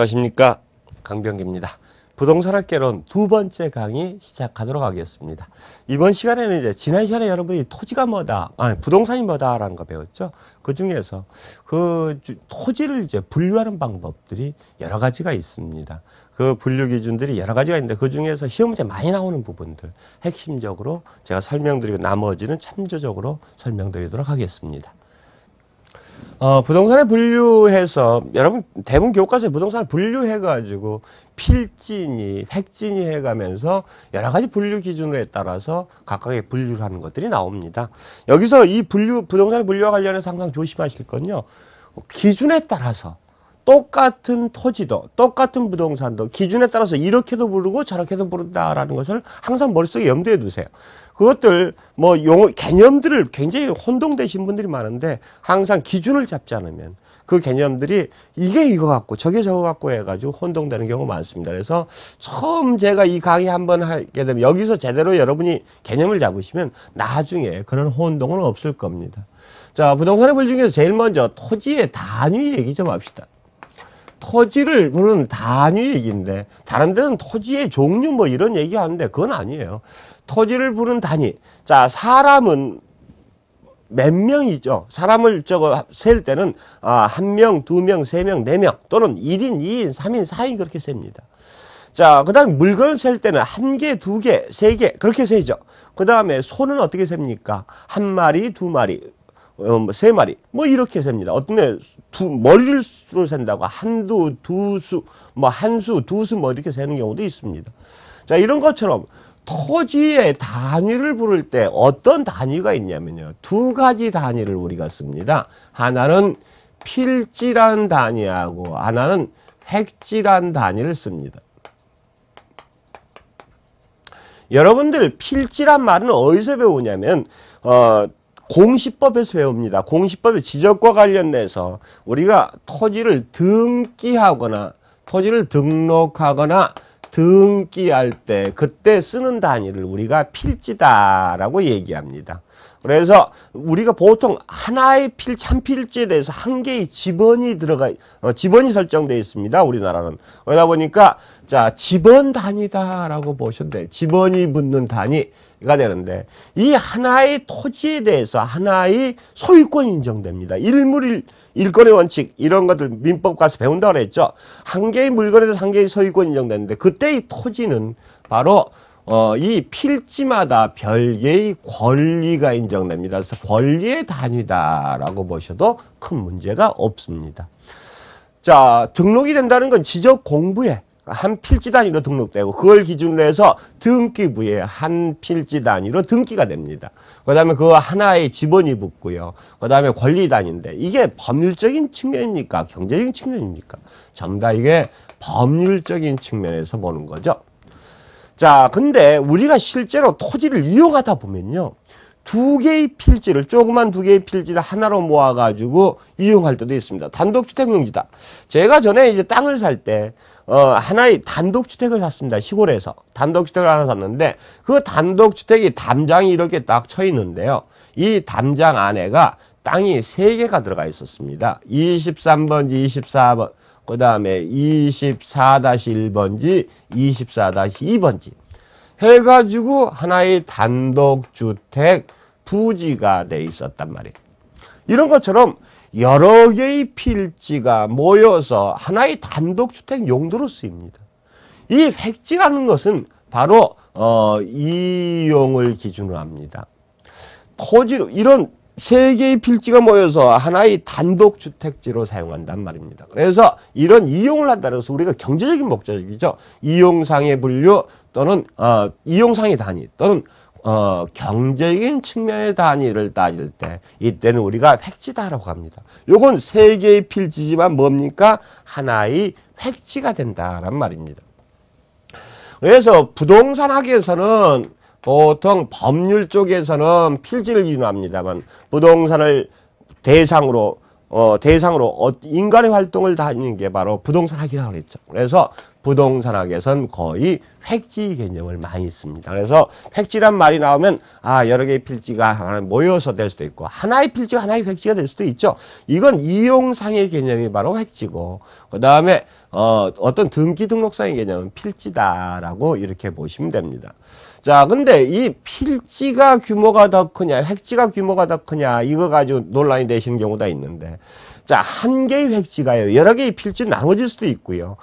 안녕하십니까, 강병기입니다. 부동산학개론 두 번째 강의 시작하도록 하겠습니다. 이번 시간에는 이제 지난 시간에 여러분이 토지가 뭐다, 부동산이 뭐다라는 거 배웠죠. 그 중에서 그 토지를 이제 분류하는 방법들이 여러 가지가 있습니다. 그 분류 기준들이 여러 가지가 있는데 그 중에서 시험 문제 많이 나오는 부분들 핵심적으로 제가 설명드리고 나머지는 참조적으로 설명드리도록 하겠습니다. 부동산을 분류해서, 여러분 대부분 교과서에 부동산을 분류해가지고 필지니 획지니 해가면서 여러 가지 분류 기준에 따라서 각각의 분류를 하는 것들이 나옵니다. 여기서 이 부동산의 분류와 관련해서 항상 조심하실 건요, 기준에 따라서 똑같은 토지도 똑같은 부동산도 기준에 따라서 이렇게도 부르고 저렇게도 부른다라는 것을 항상 머릿속에 염두에 두세요. 그것들 뭐 용어 개념들을 굉장히 혼동되신 분들이 많은데 항상 기준을 잡지 않으면 그 개념들이 이게 이거 같고 저게 저거 같고 해가지고 혼동되는 경우가 많습니다. 그래서 처음 제가 이 강의 한번 하게 되면 여기서 제대로 여러분이 개념을 잡으시면 나중에 그런 혼동은 없을 겁니다. 자, 부동산의 분류 중에서 제일 먼저 토지의 단위 얘기 좀 합시다. 토지를 부르는 단위 얘기인데, 다른 데는 토지의 종류 뭐 이런 얘기 하는데 그건 아니에요. 토지를 부르는 단위. 자, 사람은 몇 명이죠. 사람을 셀 때는 1명, 2명, 3명, 4명 또는 1인, 2인, 3인, 4인 그렇게 셉니다. 자, 그 다음에 물건을 셀 때는 1개, 2개, 3개 그렇게 세죠. 그 다음에 소는 어떻게 셉니까? 1마리, 2마리. 3마리 뭐 이렇게 셉니다. 어떤 애 머리를 수로 센다고 한두, 두수, 뭐 한수, 두수 뭐 이렇게 세는 경우도 있습니다. 자, 이런 것처럼 토지의 단위를 부를 때 어떤 단위가 있냐면요, 두 가지 단위를 우리가 씁니다. 하나는 필지란 단위하고 하나는 획지란 단위를 씁니다. 여러분들 필지란 말은 어디서 배우냐면 공시법에서 배웁니다. 공시법의 지적과 관련돼서 우리가 토지를 등기하거나 토지를 등록하거나 등기할 때 그때 쓰는 단위를 우리가 필지다라고 얘기합니다. 그래서 우리가 보통 하나의 참필지에 대해서 한 개의 지번이 지번이 설정되어 있습니다. 우리나라는. 그러다 보니까 자, 지번 단위다라고 보셔도 돼요. 지번이 붙는 단위가 되는데, 이 하나의 토지에 대해서 하나의 소유권이 인정됩니다. 일권의 원칙 이런 것들 민법 가서 배운다고 그랬죠. 한 개의 물건에 대해서 한 개의 소유권이 인정되는데, 그때 이 토지는 바로 이 필지마다 별개의 권리가 인정됩니다. 그래서 권리의 단위다라고 보셔도 큰 문제가 없습니다. 자, 등록이 된다는 건 지적 공부에 한 필지 단위로 등록되고 그걸 기준으로 해서 등기부에 한 필지 단위로 등기가 됩니다. 그 다음에 그 하나의 지번이 붙고요. 그 다음에 권리 단위인데, 이게 법률적인 측면입니까? 경제적인 측면입니까? 전부 다 이게 법률적인 측면에서 보는 거죠. 자, 근데 우리가 실제로 토지를 이용하다 보면요, 두 개의 필지를, 조그만 두 개의 필지를 하나로 모아가지고 이용할 때도 있습니다. 단독주택용지다. 제가 전에 이제 땅을 살 때, 하나의 단독주택을 샀습니다. 시골에서. 단독주택을 하나 샀는데, 그 단독주택이 담장이 이렇게 딱 쳐 있는데요. 이 담장 안에가 땅이 3개가 들어가 있었습니다. 23번지, 24번. 그 다음에 24-1번지, 24-2번지 해가지고 하나의 단독주택 부지가 돼 있었단 말이에요. 이런 것처럼 여러 개의 필지가 모여서 하나의 단독주택 용도로 쓰입니다. 이 획지라는 것은 바로 이용을 기준으로 합니다. 토지로 이런 3개의 필지가 모여서 하나의 단독주택지로 사용한단 말입니다. 그래서 이런 이용을 한다는 것은 우리가 경제적인 목적이죠. 이용상의 분류 또는 이용상의 단위 또는 경제적인 측면의 단위를 따질 때 이때는 우리가 획지다라고 합니다. 요건 3개의 필지지만 뭡니까? 하나의 획지가 된다란 말입니다. 그래서 부동산학에서는 보통 법률 쪽에서는 필지를 기준합니다만, 부동산을 대상으로 인간의 활동을 다니는 게 바로 부동산학이라고 그랬죠. 그래서 부동산학에선 거의 획지 개념을 많이 씁니다. 그래서 획지란 말이 나오면 여러 개의 필지가 하나 모여서 될 수도 있고 하나의 필지가 하나의 획지가 될 수도 있죠. 이건 이용상의 개념이 바로 획지고 그 다음에 어떤 등기 등록상의 개념은 필지다라고 이렇게 보시면 됩니다. 자, 근데 이 필지가 규모가 더 크냐, 획지가 규모가 더 크냐, 이거 가지고 논란이 되시는 경우가 있는데, 자, 한 개의 획지가요, 여러 개의 필지로 나눠질 수도 있고요.